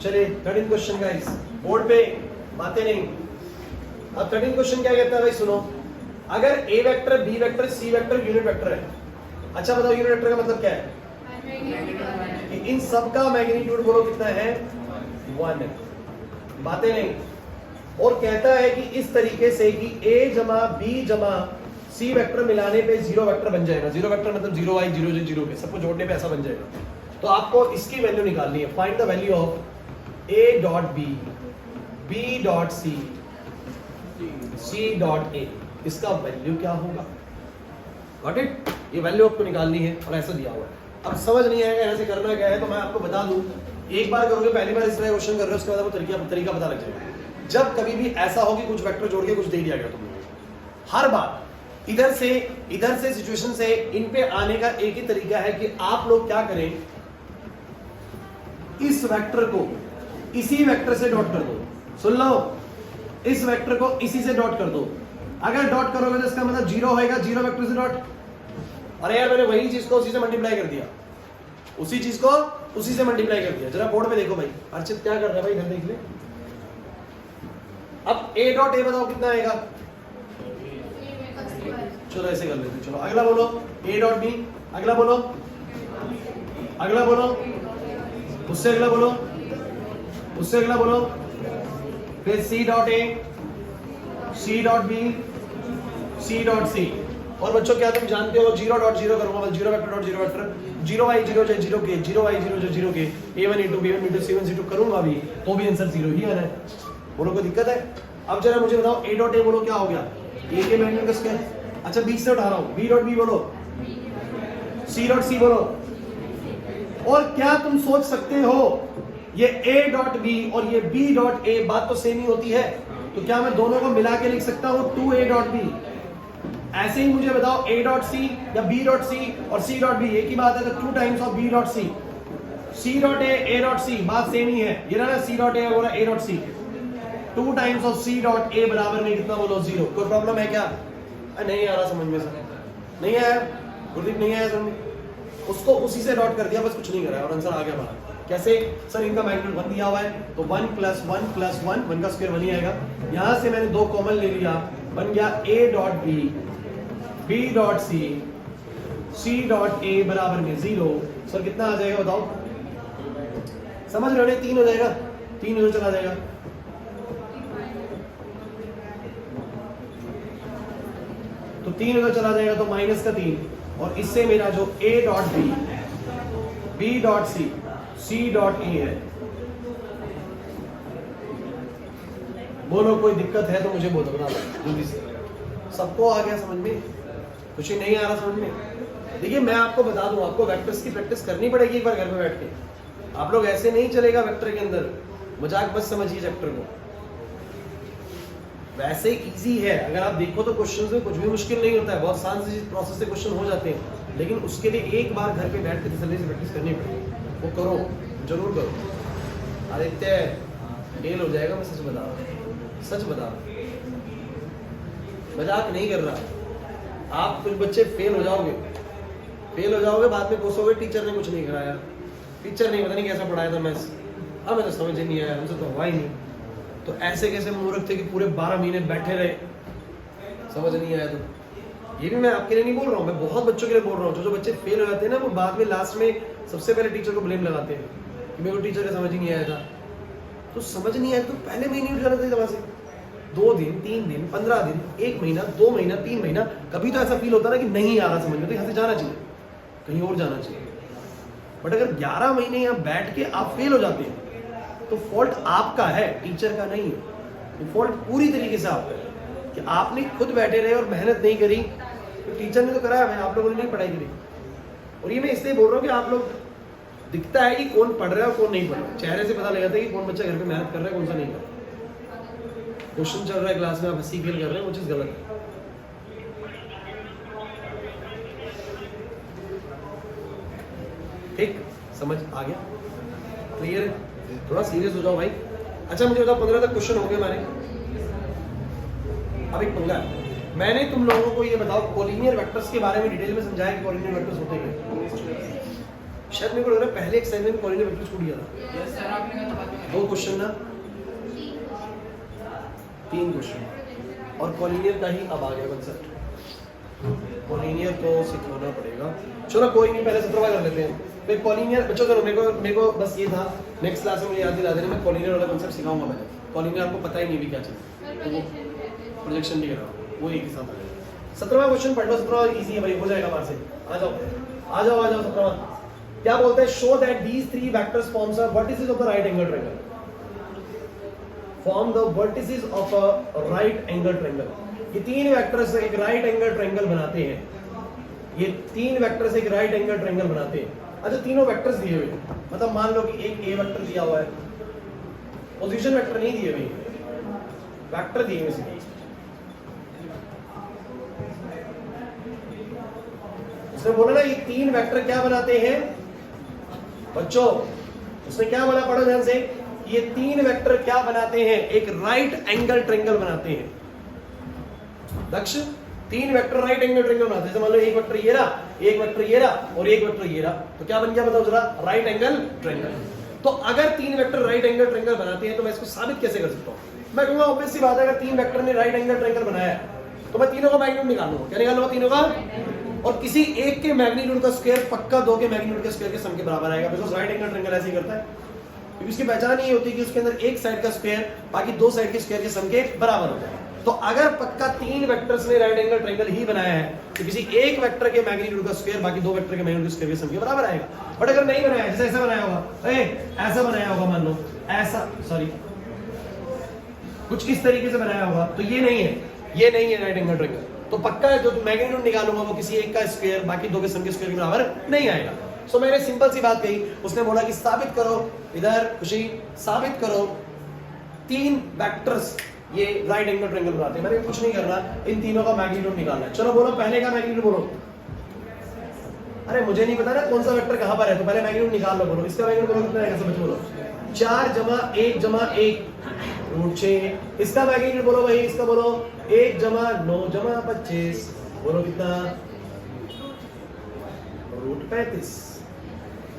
चलिए 13 क्वेश्चन गाइस, बोर्ड पे बातें नहीं। अब 13 क्वेश्चन क्या कहता है भाई, सुनो। अगर ए vector, B vector, C vector unit vector है। अच्छा बताओ यूनिट वेक्टर का मतलब क्या है? कि इन सब का मैग्नीट्यूड बोलो कितना है? 1 है। बातें नहीं। और कहता है कि इस तरीके से कि a जमा b जमा c वेक्टर मिलाने पे 0 वेक्टर बन जाएगा। 0 वेक्टर मतलब 0i 0j 0 के, सबको जोड़ने पे ऐसा बन जाएगा। तो आपको इसकी वैल्यू निकालनी है। Find the value of a dot b, b dot c, c dot a। इसका वैल्यू क्या होगा? Got it? ये वैल्यू आपको निकालनी है और ऐसा दिया हुआ है। अब समझ नहीं आएगा ऐसे करना क्या है, तो मैं आपको बता दूं, एक बार करोगे, पहली बार इस तरह क्वेश्चन कर रहे हो, उसके बाद आपको तरीका पता लग जाएगा। जब कभी भी ऐसा हो कि कुछ वेक्टर जोड़ के कुछ दे दिया गया तुमने, हर बार इधर से सिचुएशन से इन पे आने का एक ही तरीका है कि आप लोग क्या करें, इस वेक्टर को इसी वेक्टर से डॉट कर दो। सुन लो, इस वेक्टर को इसी से डॉट कर दो। अगर डॉट करोगे तो इसका मतलब 0 होएगा, 0 वेक्टर से डॉट। अरे यार मैंने वही चीज को उसी से मल्टीप्लाई कर दिया, उसी चीज को उसी से मल्टीप्लाई कर दिया। जरा बोर्ड में देखो भाई, अर्चित क्या कर रहा है भाई, इधर देख ले। अब a डॉट a बताओ कितना आएगा? चलो ऐसे कर लेते। चलो अगला बोलो a डॉट b, अगला बोलो, अगला बोलो, उससे अगला बोलो, उससे अगला बोलो, फिर c dot a, c dot b, c dot c। और बच्चों क्या तुम जानते हो 0 डॉट 0 करूंगा, 0 vector dot 0 vector, 0i 0j 0k, 0i 0j 0k, a1 a2 b1 b2 c1 c2 करूंगा भी तो भी आंसर 0 ही आना है। बोलो कोई दिक्कत है? अब जरा मुझे बताओ a डॉट a बोलो क्या हो गया? a के मैग्नीट्यूड का स्क्वायर। अच्छा b से उठा रहा हूं, b डॉट b बोलो, c डॉट c बोलो। और क्या तुम सोच सकते हो ये a डॉट b और ये b डॉट a बात तो सेम ही होती है, तो क्या मैं दोनों को मिला के लिख सकता हूं 2a डॉट b? ऐसे ही मुझे बताओ a डॉट c या b डॉट c और c डॉट b एक ही बात है, तो 2 times of b dot c, c dot a dot c बात सेम ही है। ये ना c डॉट a बोला a dot c, 2 times of c dot a बराबर में कितना बोलो 0। कोई प्रॉब्लम है क्या? नहीं आ रहा समझ में सर, नहीं आया गुरदीप, नहीं आया समझ। उसको उसी से डॉट कर दिया, बस कुछ नहीं करा और आंसर आ गया बाहर। कैसे सर? इनका मैग्नीट्यूड 1 दिया हुआ है तो 1 + 1 + 1, 1 का स्क्वायर 1 ही आएगा। यहां से मैंने 2 कॉमन ले लिया, बन गया a dot b, b dot c, c dot a बराबर में 0। सर कितना आ जाएगा बताओ? समझ रहे हो? 3 हो जाएगा, 3 इधर चला जाएगा। तो 3 इधर चला जाएगा तो माइनस का 3, और इससे मेरा जो a dot b, b dot c, c dot a है। बोलो कोई दिक्कत है तो मुझे बता दो जल्दी से। सबको आ गया समझ में? कुछ ही नहीं आ रहा समझ में? देखिए मैं आपको बता दूं, आपको वेक्टर्स की प्रैक्टिस करनी पड़ेगी एक बार घर में बैठ के। आप लोग ऐसे नहीं चलेगा वेक्टर के अंदर, मजाक मत समझिए चैप्टर को। वैसे इजी है, अगर आप देखो तो क्वेश्चंस में कुछ भी मुश्किल नहीं होता है, बहुत आसान सी प्रोसेस से क्वेश्चन हो जाते हैं, लेकिन उसके लिए एक बार घर पे बैठ के तसल्ली से प्रैक्टिस करनी पड़ेगी। वो करो, जरूर करो। आदित्य फेल हो जाएगा, मैं सच बता रहा हूँ, सच बता रहा हूँ, मजाक नहीं कर रहा। आप कुछ बच्चे फेल हो जाओगे, फेल हो जाओगे, बाद में कोसोगे टीचर ने कुछ नहीं कराया, टीचर ने पता नहीं कैसा पढ़ाया था मैथ्स, हमें तो समझ ही नहीं आया, हमसे तो हुआ ही नहीं। तो ऐसे कैसे मूर्ख थे कि पूरे 12 महीने बैठे रहे, समझ नहीं आया। तो ये भी मैं आपके लिए नहीं बोल रहा हूँ, मैं बहुत बच्चों के लिए बोल रहा हूँ। जो बच्चे फेल हो जाते हैं ना, वो बाद में लास्ट में सबसे पहले टीचर को ब्लेम लगाते हैं कि मेरे को टीचर का समझ ही नहीं आया था। तो समझ नहीं आया तो पहले महीने उठ जाना चाहिए वहां से। 2 दिन, 3 दिन, 15 दिन, 1 महीना, 2 महीना, 3 महीना, कभी तो ऐसा फील होता ना कि नहीं आ रहा समझ में, तो यहाँ से जाना चाहिए, कहीं और जाना चाहिए। बट अगर 11 महीने यहाँ बैठ के आप फेल हो जाते हैं तो फॉल्ट आपका है, टीचर का नहीं है। फॉल्ट पूरी तरीके से आपका है कि आपने खुद बैठे रहे और मेहनत नहीं करी। तो टीचर ने तो कराया, मैं आप लोगों ने नहीं पढ़ाई करी। और ये मैं इसलिए बोल रहा हूँ कि आप लोग, दिखता है कि कौन पढ़ रहा है और कौन नहीं पढ़ रहा है, चेहरे से पता लगता है कि कौन बच्चा घर पे मेहनत कर रहा है, कौन सा नहीं कर रहा। क्वेश्चन चल रहा है क्लास में, आप हंसी खेल कर रहे हैं, वो चीज गलत है। ठीक, समझ आ गया? क्लियर है? थोड़ा सीरियस हो जाओ भाई। अच्छा मुझे बताओ, 15 तक क्वेश्चन हो गए हमारे। अब एक पंगा है, मैंने तुम लोगों को ये बताओ कोलिनियर वेक्टर्स के बारे में डिटेल में समझाया कि कोलिनियर वेक्टर्स होते हैं। शायद मेरे को लग रहा है पहले एक्सरसाइज में कोलिनियर वेक्टर्स छूट गया था। यस सर, आपने कहा था 2 क्वेश्चन ना, 3 क्वेश्चन, और कोलिनियर का ही अब आ गया कंसेप्ट। कोलिनियर को सिखाना पड़ेगा। चलो कोई नहीं, पहले 17वां कर लेते हैं। फिर कोलिनियर बच्चों करो, मेरे को बस ये था नेक्स्ट क्लास में मुझे याद दिला देना, मैं कोलिनियर वाला कांसेप्ट सिखाऊंगा। मैं कोलिनियर आपको पता ही नहीं भी क्या चीज़, तो प्रोजेक्शन नहीं कर रहा हूँ, वो एक ही साथ आ जाएगा। 17वां क्वेश्चन पढ़ लो, 17वां इजी है भाई, हो जाएगा वहां से। आ जाओ आ जाओ आ जाओ। 17वां क्या बोलते हैं? Show that these 3 vectors forms a vertices of the right angle triangle. Form the vertices of a right angle triangle. ये 3 वेक्टर्स एक राइट एंगल ट्रायंगल बनाते हैं। ये 3 वेक्टर्स एक राइट एंगल ट्रायंगल बनाते हैं। अच्छा, तीनों वेक्टर्स दिए हुए, मतलब मान लो कि एक ए वेक्टर दिया हुआ है, पोजीशन वेक्टर नहीं दिए हुए, वेक्टर दिए हुए। उसने बोला ना ये 3 वेक्टर क्या बनाते हैं बच्चों, उसने क्या बोला, पढ़ो ध्यान से, ये 3 वेक्टर क्या बनाते हैं? एक राइट एंगल ट्रायंगल बनाते हैं। दक्ष, 3 वेक्टर राइट एंगल ट्रायंगल बनाते हैं। मान लो एक वेक्टर ये रहा, एक वेक्टर ये रहा और एक वेक्टर ये रहा, तो क्या बन गया बताओ जरा? Right angle triangle. तो अगर 3 वेक्टर राइट एंगल ट्रायंगल बनाते हैं तो मैं इसको साबित कैसे कर सकता हूं? मैं कहूंगा ऑब्वियस सी बात है, अगर 3 वेक्टर ने राइट एंगल ट्रायंगल बनाया है तो मैं तीनों का मैग्नीट्यूड निकालूंगा। क्या निकालूंगा? तीनों का, और किसी एक के मैग्नीट्यूड का स्क्वायर पक्का 2 के मैग्नीट्यूड के स्क्वायर के सम के बराबर आएगा, बिकॉज़ राइट एंगल ट्रायंगल ऐसे ही करता है। क्योंकि इसकी पहचान ये होती है कि उसके अंदर एक साइड का स्क्वायर बाकी 2 साइड के स्क्वायर के सम के बराबर होता है। तो अगर पक्का 3 वेक्टर्स ने राइट एंगल ट्रायंगल ही बनाया है तो किसी एक वेक्टर के मैग्नीट्यूड का स्क्वायर बाकी 2 वेक्टर के मैग्नीट्यूड के स्क्वायर के सम के बराबर आएगा। बट अगर नहीं बनाया, जैसे ऐसा बनाया होगा, ऐसा बनाया होगा, मान लो ऐसा, सॉरी कुछ इस तरीके से बनाया होगा, तो ये नहीं है, ये नहीं है राइट एंगल ट्रायंगल। तो पक्का जो मैग्नीट्यूड निकालूंगा वो किसी एक का स्क्वायर बाकी 2 के सम के स्क्वायर के बराबर नहीं आएगा। सो मैंने सिंपल सी बात कही, उसने बोला कि साबित करो, इधर खुशी साबित करो 3 वेक्टर्स ये राइट एंगल ट्रायंगल बनाते हैं। मैंने कुछ नहीं करना, इन तीनों का मैग्नीट्यूड निकालना है। चलो बोलो पहले का मैग्नीट्यूड बोलो। अरे मुझे नहीं पता ना कौन सा वेक्टर कहां पर है, तो पहले मैग्नीट्यूड निकाल लो। बोलो इसका मैग्नीट्यूड बोलो कितना आएगा, सब बोलो 4 जमा 1 जमा 1 रूट 6। इसका मैग्नीट्यूड बोलो भाई, इसका बोलो 1 जमा 9 जमा 25, बोलो कितना, रूट 35।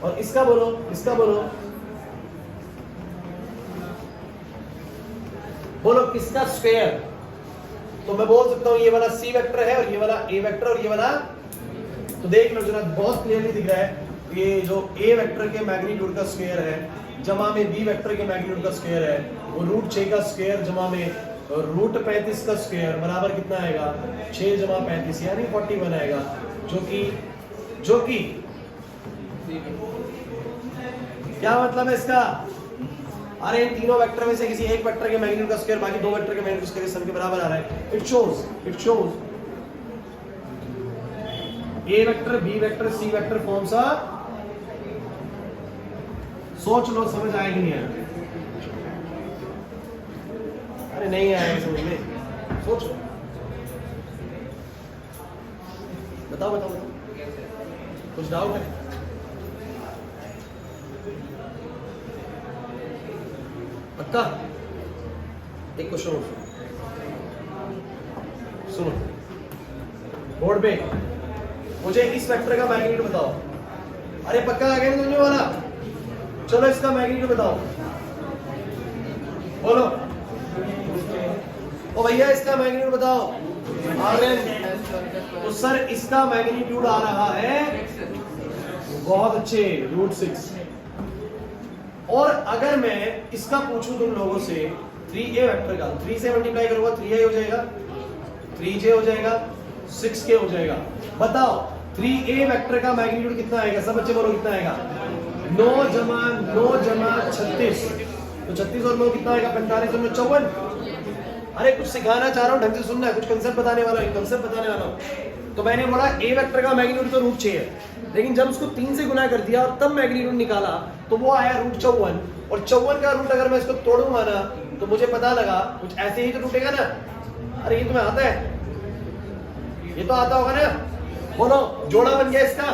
और इसका बोलो, इसका बोलो बोलो किसका स्क्वायर? तो मैं बोल सकता हूं ये वाला सी वेक्टर है और ये वाला ए वेक्टर और ये वाला, तो देख लो जरा बहुत क्लियरली दिख रहा है, ये जो ए वेक्टर के मैग्नीट्यूड का स्क्वायर है जमा में बी वेक्टर के मैग्नीट्यूड का स्क्वायर है, वो रूट 6 का स्क्वायर जमा में रूट 35 का स्क्वायर बराबर कितना आएगा, 6 जमा 35 यानी 41 आएगा, जो कि क्या मतलब है इसका? अरे इन तीनों वेक्टर में से किसी एक वेक्टर के मैग्नीट्यूड का स्क्वायर बाकी दो वेक्टर के मैग्नीट्यूड के स्क्वायर सब के बराबर आ रहा है। It shows A vector B vector C vector forms uh, सोच लो समझ आएगी नहीं आया? अरे नहीं आएगा समझ में, सोच लो, बताओ बताओ बताओ, कुछ डाउट है? पक्का? एक क्वेश्चन और सुनो बोर्ड पे, मुझे इस वेक्टर का मैग्नीट्यूड बताओ। अरे पक्का आ गया तुमने वाला? चलो इसका मैग्नीट्यूड बताओ, बोलो। ओ भैया इसका मैग्नीट्यूड बताओ। तो सर इसका मैग्नीट्यूड आ रहा है, बहुत अच्छे, √6। और अगर मैं इसका पूछूं तुम लोगों से 3a वेक्टर का, 3 से मल्टीप्लाई करूंगा 3a हो जाएगा, 3j हो जाएगा, 6k हो जाएगा। बताओ 3a वेक्टर का मैग्नीट्यूड कितना आएगा? सब बच्चे बोलो कितना आएगा? 9 जमा 36, तो 36 और 9 कितना आएगा? 45 और 9 54। अरे कुछ सिखाना चाह रहा हूँ, ढंग से सुनना है, कुछ कंसेप्ट बताने वाला हूँ, कंसेप्ट बताने वाला हूँ। तो मैंने बोला a वेक्टर का मैग्नीट्यूड तो √6 है, लेकिन जब उसको 3 से गुना कर दिया और तब मैग्नीट्यूड निकाला तो वो आया √54। और 54 का रूट अगर मैं इसको तोड़ूंगा ना तो मुझे पता लगा कुछ ऐसे ही तो टूटेगा ना। अरे ये तुम्हें आता है? ये तो आता होगा ना? बोलो जोड़ा बन गया इसका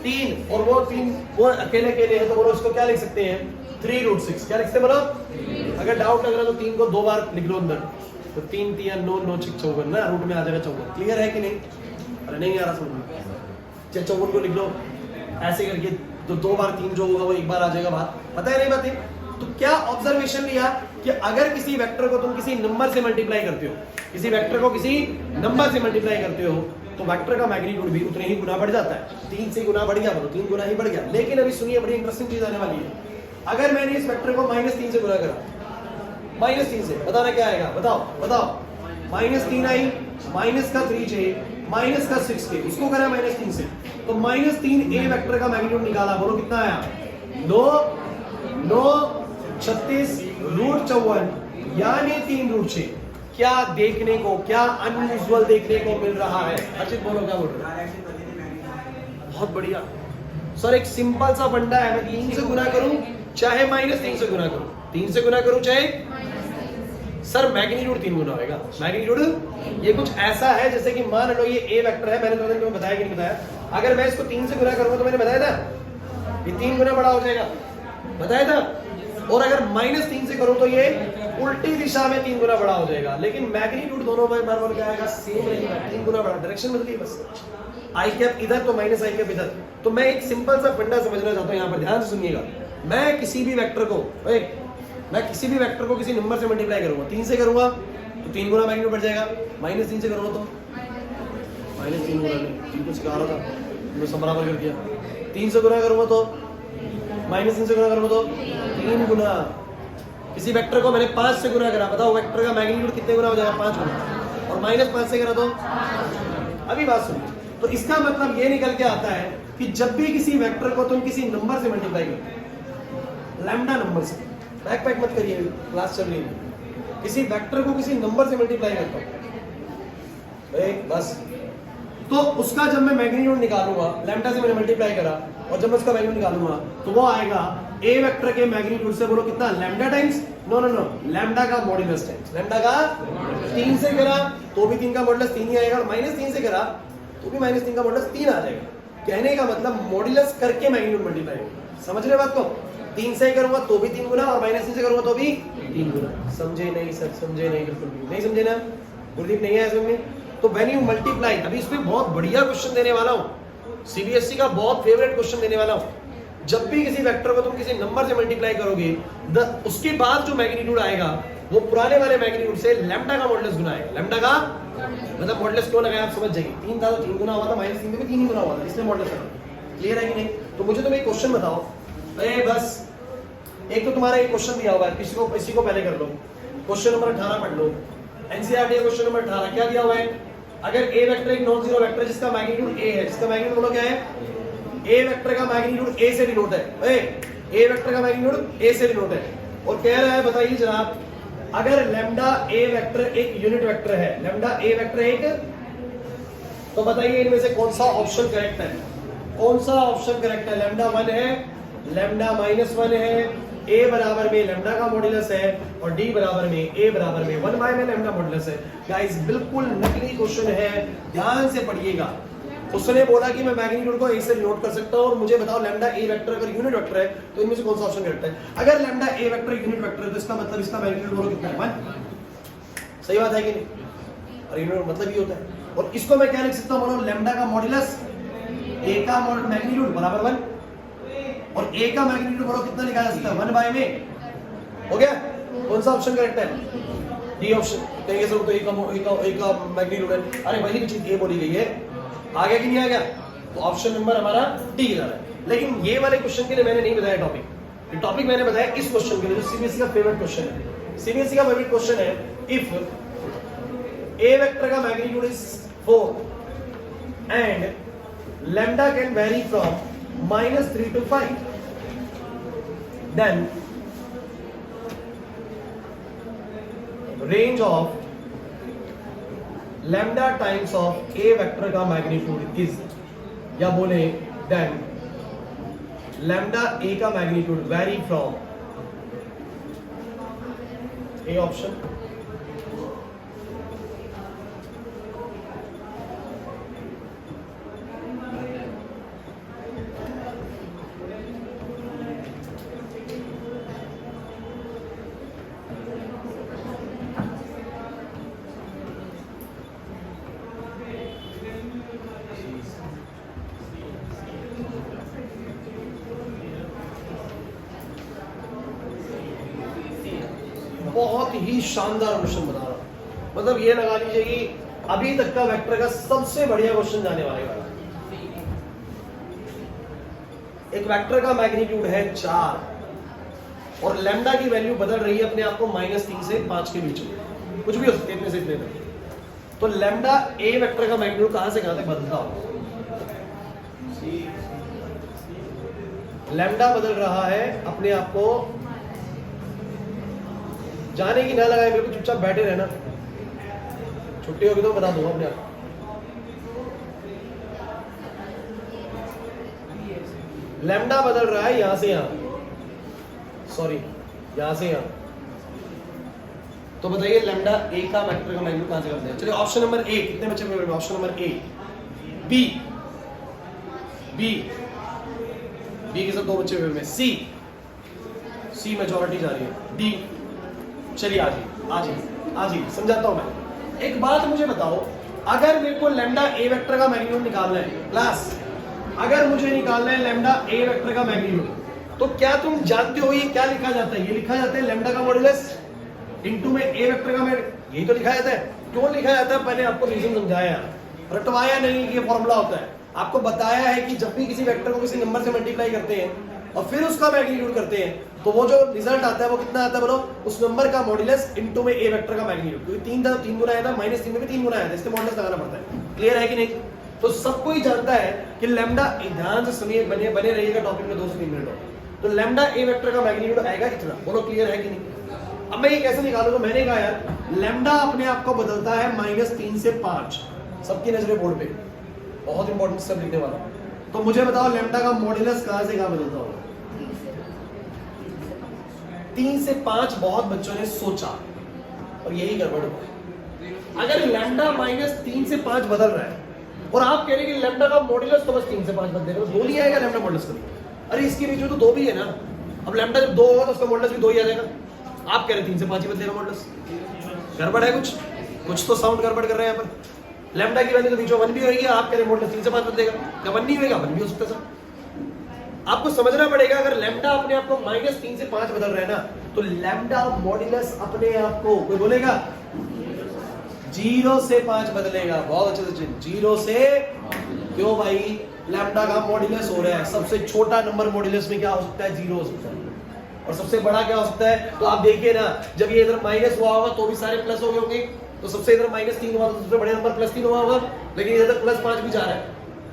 3, और वो 3 वो अकेले अकेले है, तो बोलो इसको क्या लिख सकते हैं? 3√6। क्या लिखते हैं बोलो? अगर डाउट लग रहा है तो 3 को 2 बार लिख लो अंदर, तो 3 3 9 9 6 54 ना, रूट में आ जाएगा 54। क्लियर है कि नहीं? अरे नहीं आ रहा समझ में? 54 को लिख लो ऐसे करके, तो 2 बार 3 जो होगा वो 1 बार आ जाएगा बाहर। पता है नहीं बात? तो क्या ऑब्जर्वेशन लिया कि अगर किसी वेक्टर को तुम किसी नंबर से मल्टीप्लाई करते हो, किसी वेक्टर को किसी नंबर से मल्टीप्लाई करते हो, तो वेक्टर का मैग्नीट्यूड भी उतने ही गुना बढ़ जाता है। 3 से गुना बढ़ गया, 3 गुना ही बढ़ गया। लेकिन अभी सुनिए, बड़ी इंटरेस्टिंग चीज आने वाली है। अगर मैंने इस वेक्टर को -3 से गुना करा, -3 से, बताना क्या आएगा? बताओ बताओ। -3 आई, माइनस का 3j, माइनस का 6k, उसको करा -3 से, तो -3 a वेक्टर का मैग्नीट्यूड निकाला। बोलो कितना आया? 9 9 36 √54 यानी 3√6। क्या देखने को, क्या अनयूजुअल देखने को मिल रहा है? अर्चित बोलो क्या बोल रहे हो? बहुत बढ़िया सर, एक सिंपल सा फंडा है, मैं 3 से गुना करूं चाहे -3 से गुना करूं, 3 से गुना करूं चाहे सर मैग्नीट्यूड 3 गुना होगा। मैग्नीट्यूड ये कुछ ऐसा है जैसे कि मान लो ये a वेक्टर है, मैंने तुम्हें बताया कि नहीं बताया? अगर मैं इसको 3 से गुना करूंगा तो मैंने बताया था ये 3 गुना बड़ा हो जाएगा, बताया था। और अगर -3 से करूं तो ये उल्टी दिशा में 3 गुना बड़ा हो जाएगा। लेकिन मैग्नीट्यूड दोनों बराबर क्या आएगा? सेम रहेगा, 3 गुना बड़ा, डायरेक्शन बदली बस। आई कैप इधर तो माइनस आई कैप इधर। तो मैं एक सिंपल सा फंडा समझना चाहता हूं, यहाँ पर ध्यान से सुनिएगा। मैं किसी भी वेक्टर को किसी नंबर से मल्टीप्लाई करूंगा, 3 से करूंगा तो 3 गुना मैग्नीट्यूड बढ़ जाएगा, -3 से करूंगा तो -3 गुना, 3 को सिखा रहा था मैं सब बराबर कर दिया। 3 से गुना करूंगा तो -3 से गुना करूंगा तो 3 गुना। किसी वेक्टर को मैंने 5 से गुना करा, बताओ वेक्टर का मैग्नीट्यूड कितने गुना हो जाएगा? 5 गुना। और -5 से करा तो, अभी बात सुनो, तो इसका मतलब ये निकल के आता है कि जब भी किसी वेक्टर को तुम किसी नंबर से मल्टीप्लाई करते हो, लैम्डा नंबर से, बैक पैक मत करिए, क्लास चल रही है, किसी वेक्टर को किसी नंबर से मल्टीप्लाई करता हूं बस, तो उसका जब मैं मैग्नीट्यूड निकालूंगा, लैम्डा से मैंने मल्टीप्लाई करा, और जब मैं उसका मैग्नीट्यूड निकालूंगा तो वो आएगा a वेक्टर के मैग्नीट्यूड से, बोलो कितना? लैम्डा टाइम्स, नो लैम्डा का मॉड्यूलस टाइम्स, लैम्डा का 3 से करा तो भी 3 का मॉड्यूलस 3 ही आएगा, और -3 से करा तो भी -3 का मॉड्यूलस 3 आ जाएगा। कहने का मतलब मॉड्यूलस करके मैग्नीट्यूड मल्टीप्लाई होगा। समझ रहे बात को? 3 से करूंगा तो भी 3 गुना, और -3 से करूंगा तो भी 3 गुना। समझे नहीं सर? समझे नहीं? बिल्कुल नहीं समझे ना? गुरदीप नहीं है समझ में? तो व्हेन यू मल्टीप्लाई, अभी इसमें बहुत बढ़िया क्वेश्चन देने वाला हूं, सीबीएसई का बहुत फेवरेट क्वेश्चन देने वाला हूं। जब भी किसी वेक्टर को तुम किसी नंबर से मल्टीप्लाई करोगे, उसके बाद जो मैग्नीट्यूड आएगा वो पुराने वाले मैग्नीट्यूड से लैम्डा का मॉडुलस गुना आएगा। लैम्डा का मतलब मॉडुलस क्यों लगाया आप समझ जाएंगे। 3 था तो 3 गुना हुआ था, -3 में भी 3 ही गुना हुआ था, इसलिए मॉडुलस लगा। क्लियर है कि नहीं? तो मुझे तुम एक क्वेश्चन बताओ, अरे बस एक तो तुम्हारा एक क्वेश्चन दिया हुआ है, किसी को पहले कर लो। क्वेश्चन नंबर 18 पढ़ लो, एनसीईआरटी क्वेश्चन नंबर 18 क्या दिया हुआ है? अगर a वेक्टर एक नॉन जीरो वेक्टर जिसका मैग्नीट्यूड a है, जिसका मैग्नीट्यूड बोलो क्या है? a वेक्टर का मैग्नीट्यूड a से डिनोट है। a वेक्टर का मैग्नीट्यूड a से डिनोट है। और कह रहा है बताइए जनाब, अगर लैम्डा ए वेक्टर एक यूनिट वेक्टर है, लैम्डा ए वेक्टर एक, तो बताइए इनमें से कौन सा ऑप्शन करेक्ट है? कौन सा ऑप्शन करेक्ट है? लैम्डा 1 है, लैम्डा -1 है, a बराबर में लैम्डा का मॉड्यूलस है और d बराबर में a बराबर में 1 बाय में लैम्डा मॉड्यूलस है। गाइस बिल्कुल नकली क्वेश्चन है, ध्यान से पढ़िएगा। उसने बोला कि मैं मैग्नीट्यूड को a से नोट कर सकता हूं और मुझे बताओ लैम्डा a वेक्टर अगर यूनिट वेक्टर है तो इनमें से कौन सा ऑप्शन करेक्ट है? अगर lambda a vector unit vector है तो इसका मतलब इसका मैग्नीट्यूड बोलो कितना है? 1। सही बात है कि नहीं? और यूनिट मतलब ये होता है। और इसको मैं क्या लिख सकता हूं? बोलो लैम्डा का मॉड्यूलस a का मैग्नीट्यूड बराबर 1 और a का मैग्नीट्यूड बोलो कितना लिखा जा सकता है? 1 बाय में। हो गया? कौन सा ऑप्शन करेक्ट है? D option. कहेंगे सर तो a का मैग्नीट्यूड है। अरे वही चीज a बोली गई है, आ गया कि नहीं आ गया? तो ऑप्शन नंबर हमारा डी जा रहा है। लेकिन ये वाले क्वेश्चन के लिए मैंने नहीं बताया टॉपिक, ये टॉपिक मैंने बताया इस क्वेश्चन के लिए जो सीबीएसई का फेवरेट क्वेश्चन है। सीबीएसई का फेवरेट क्वेश्चन है, इफ a वेक्टर का magnitude is 4 and lambda can very from -3 to 5, then range of lambda times of a vector का मैग्नीट्यूड इज, या बोले then lambda a का magnitude very from a option, बहुत ही शानदार क्वेश्चन बता रहा हूं। मतलब ये लगा लीजिए कि अभी तक का वेक्टर का सबसे बढ़िया क्वेश्चन जाने वाले वाला। एक वेक्टर का मैग्नीट्यूड है 4 और लैम्डा की वैल्यू बदल रही है अपने आप को -3 से 5 के बीच में, कुछ भी हो सकता है इतने से इतने तक। तो लैम्डा ए वेक्टर का मैग्नीट्यूड कहां से कहां तक बदलता हो? लैम्डा बदल रहा है अपने आप को, जाने की ना लगाए, मेरे को चुपचाप बैठे रहना, छुट्टी होगी तो बता दूंगा अपने आप। लैम्डा बदल रहा है यहां से यहां, सॉरी यहां से यहां। तो बताइए लैम्डा ए का वेक्टर का मैग्नीट्यूड कहां से करते हैं? चलिए ऑप्शन नंबर ए, कितने बच्चे फेवरेट में? Option number A, B B B के साथ 2 बच्चे फेवरेट में, सी मेजॉरिटी जा रही है, डी। चलिए आज ही समझाता हूं मैं। एक बात मुझे बताओ, अगर मेरे को लैम्डा ए वेक्टर का मैग्नीट्यूड निकालना है क्लास, अगर मुझे निकालना है लैम्डा ए वेक्टर का मैग्नीट्यूड, तो क्या तुम जानते हो ये क्या लिखा जाता है? ये लिखा जाता है लैम्डा का मॉड्यूलस इनटू में ए वेक्टर का मैग्नीट्यूड, यही तो लिखा जाता है। क्यों लिखा जाता है? मैंने आपको रीजन समझाया, रटवाया नहीं कि ये फॉर्मूला होता है। आपको बताया है कि जब भी किसी वेक्टर को किसी नंबर से मल्टीप्लाई करते हैं और फिर उसका मैग्नीट्यूड करते हैं तो वो जो रिजल्ट आता है वो कितना आता है बोलो? उस नंबर का मॉड्यूलस इनटू में ए वेक्टर का मैग्नीट्यूड। क्योंकि 3 था तो 3 गुना आया था, -3 में भी 3 गुना आया था, इसलिए मॉड्यूलस लगाना पड़ता है। क्लियर है कि नहीं? तो सबको ही जानता है कि लैम्डा, ध्यान से सुनिए, बने रहिएगा टॉपिक में 2 से 3 मिनट हो। तो लैम्डा ए वेक्टर का मैग्नीट्यूड आएगा इतना, बोलो क्लियर है कि नहीं? अब मैं ये कैसे निकालूं? तो मैंने कहा यार लैम्डा अपने आप को बदलता है -3 से 5, सबकी नजरें बोर्ड पे, बहुत इंपॉर्टेंट सब लिखने वाला। तो मुझे बताओ लैम्डा का मॉड्यूलस कहां से कहां बदलता होगा? 3 से 5 बहुत बच्चों ने सोचा और यही गड़बड़ हुआ। अगर लैम्डा -3 से 5 बदल रहा है और आप कह रहे हैं कि लैम्डा का मॉड्यूलस तो बस 3 से 5 बदलेगा, 2 नहीं आएगा लैम्डा मॉड्यूलस का। अरे इसके बीच में तो 2 भी है ना, अब लैम्डा जब 2 होगा तो उसका मॉड्यूलस भी 2 ही आ जाएगा। आप कह रहे 3 से 5 ही बदलेगा मॉड्यूलस, गड़बड़ है कुछ तो साउंड गड़बड़ कर रहे हैं यहाँ पर। लैम्डा की वैल्यू तो बीच में 1 भी होगी, आप कह रहे मॉड्यूलस 3 से 5 बदलेगा, क्या 1 नहीं होगा? 1 भी हो सकता है सर। आपको समझना पड़ेगा, अगर लैम्डा अपने आप को -3 से 5 बदल रहा है ना, तो लैम्डा मॉड्यूलस अपने आप को, कोई बोलेगा 0 से 5 बदलेगा। बहुत अच्छे से 0 से, क्यों भाई? लैम्डा का मॉड्यूलस हो रहा है, सबसे छोटा नंबर मॉड्यूलस में क्या हो सकता है? 0 हो सकता है। और सबसे बड़ा क्या हो सकता है? तो आप देखिए ना, जब ये इधर माइनस हुआ होगा तो भी सारे प्लस हो गए होंगे, तो सबसे इधर -3 हुआ तो सबसे बड़े नंबर +3 हुआ होगा, लेकिन इधर +5 भी जा रहा है।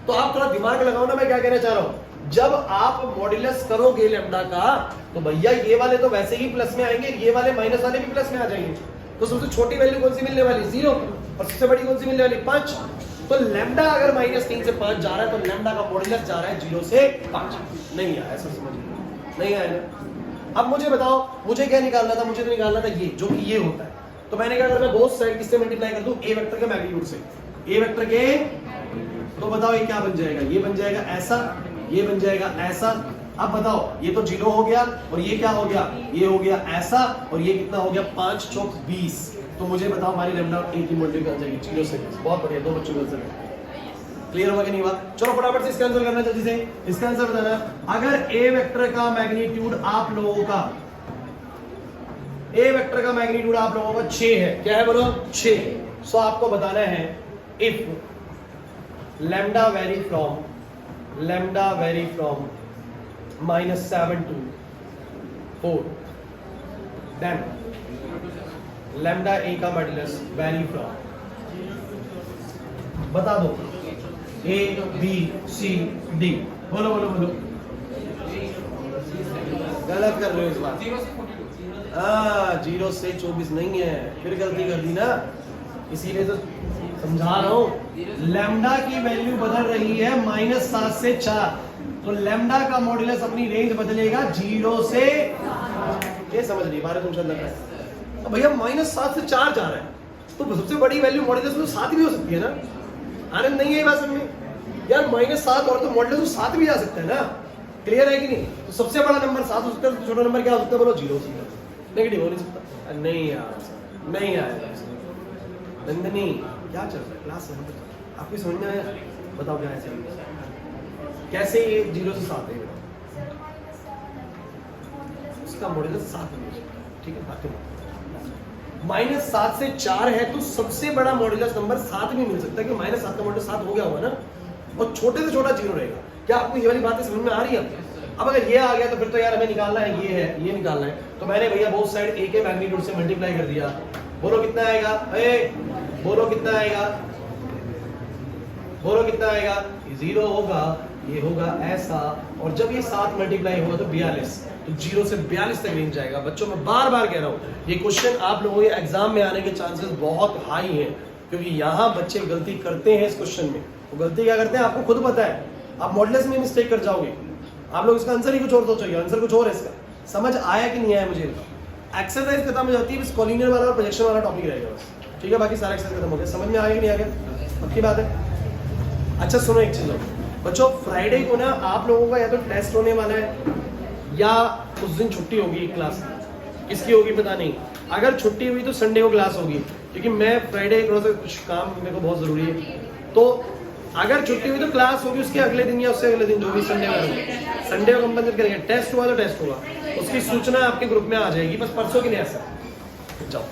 तो आप थोड़ा दिमाग लगाओ ना, मैं क्या कहना चाह रहा हूँ। जब आप मॉड्यूलस करोगे लैम्डा का तो भैया ये वाले तो वैसे ही प्लस में आएंगे, ये वाले माइनस वाले भी प्लस में आ जाएंगे। तो सबसे छोटी वैल्यू कौन सी मिलने वाली? 0। और सबसे बड़ी कौन सी मिलने वाली? 5। तो लैम्डा अगर -3 से 5 जा रहा है तो लैम्डा का मॉड्यूलस जा रहा है 0 से 5। नहीं आया, ऐसा समझिए, नहीं आया ना। अब मुझे बताओ, मुझे क्या निकालना था? मुझे तो निकालना था ये, जो कि ये होता है। तो मैंने कहा अगर मैं बोथ साइड किससे मल्टीप्लाई कर दूं? ए वेक्टर के मैग्नीट्यूड से। ए वेक्टर के, तो बताओ ये क्या बन जाएगा? ये बन जाएगा ऐसा, ये बन जाएगा ऐसा। अब बताओ, ये तो 0 हो गया और ये क्या हो गया? ये हो गया ऐसा, और ये कितना हो गया? 5 चौक 20। तो मुझे बताओ हमारी लैम्डा ए की मल्टीप्लाई कर जाएगी 0 से 20। बहुत बढ़िया, दो बच्चों का आंसर क्लियर हुआ कि नहीं हुआ? चलो फटाफट से इसका आंसर करना जल्दी से। इसका आंसर बताना, अगर ए वेक्टर का मैग्नीट्यूड आप लोगों का, ए वेक्टर का मैग्नीट्यूड आप लोगों का 6 है। क्या है बोलो? 6। सो आपको बताना है if lambda vary from -7 to 4 then lambda A का मॉड्यूलस वेरी फ्रॉम, बता दो, ए बी सी डी। बोलो बोलो बोलो। गलत कर रहे हो इस बार। 0 से 24 नहीं है, फिर गलती कर दी ना, इसीलिए तो समझा रहा हूं। लैम्डा की वैल्यू बदल रही है -7 से 4, तो लैम्डा का मॉड्यूलस अपनी रेंज बदलेगा 0 से, ये समझ नहीं पा रहे तुम शायद लग रहा है। तो भैया -7 से 4 जा रहा है, तो सबसे बड़ी वैल्यू मॉड्यूलस में 7 भी हो सकती है ना? आनंद नहीं है बात समझ में यार? -7 और तो मॉड्यूलस 7 भी जा सकता है ना? क्लियर है कि नहीं? तो सबसे बड़ा नंबर 7 हो सकता है, छोटा नंबर क्या हो सकता है? बोलो 0 हो सकता है, नेगेटिव हो नहीं सकता। नहीं यार, नहीं आया। नंदनी क्या चल रहा है क्लास में? आपको समझ में आया? बताओ क्या है, कैसे ये 0 से 7 है? उसका मॉड्यूलस 7 है, ठीक है? बाकी -7 से 4 है तो सबसे बड़ा मॉड्यूलस नंबर 7 भी मिल सकता है, कि -7 का मॉड्यूलस 7 हो गया होगा ना, और छोटे से छोटा 0 रहेगा। क्या आपको ये वाली बातें समझ में आ रही है? अब अगर ये आ गया तो फिर तो यार हमें निकालना है, ये है, ये निकालना है। तो मैंने भैया बोथ साइड ए के मैग्नीट्यूड से मल्टीप्लाई कर दिया। बोलो कितना आएगा? बोलो कितना आएगा? बोलो कितना आएगा? 0 होगा, ये होगा ऐसा, और जब ये 7 मल्टीप्लाई होगा तो 42, तो 0 से 42 तक रेंज जाएगा। बच्चों मैं बार बार कह रहा हूँ, ये क्वेश्चन आप लोगों के एग्जाम में आने के चांसेस बहुत हाई हैं, क्योंकि यहाँ बच्चे गलती करते हैं इस क्वेश्चन में। वो गलती क्या करते हैं आपको खुद पता है, आप मॉडल्स में मिस्टेक कर जाओगे। आप लोग इसका आंसर ही कुछ और सोचोगे, आंसर कुछ और है इसका। समझ आया कि नहीं आया मुझे? एक्सरसाइज खत्म हो जाती है, बस कॉलिनियर वाला और प्रोजेक्शन वाला टॉपिक रहेगा बस, ठीक है? बाकी सारा एक्सरसाइज खत्म हो गया। समझ में आया कि नहीं आ गया? पक्की बात है? अच्छा सुनो एक चीज बच्चों, फ्राइडे को ना आप लोगों का या तो टेस्ट होने वाला है या उस दिन छुट्टी होगी क्लास की। किसकी होगी पता नहीं। अगर छुट्टी हुई तो संडे को क्लास होगी, क्योंकि मैं फ्राइडे थोड़ा सा कुछ काम मेरे को बहुत जरूरी है। तो अगर छुट्टी हुई तो क्लास होगी उसके अगले दिन या उससे अगले दिन, जो भी संडे में होगी। संडे को कंपनसेट करेंगे। टेस्ट हुआ तो टेस्ट होगा, उसकी सूचना आपके ग्रुप में आ जाएगी, बस परसों के लिए ऐसा। जाओ।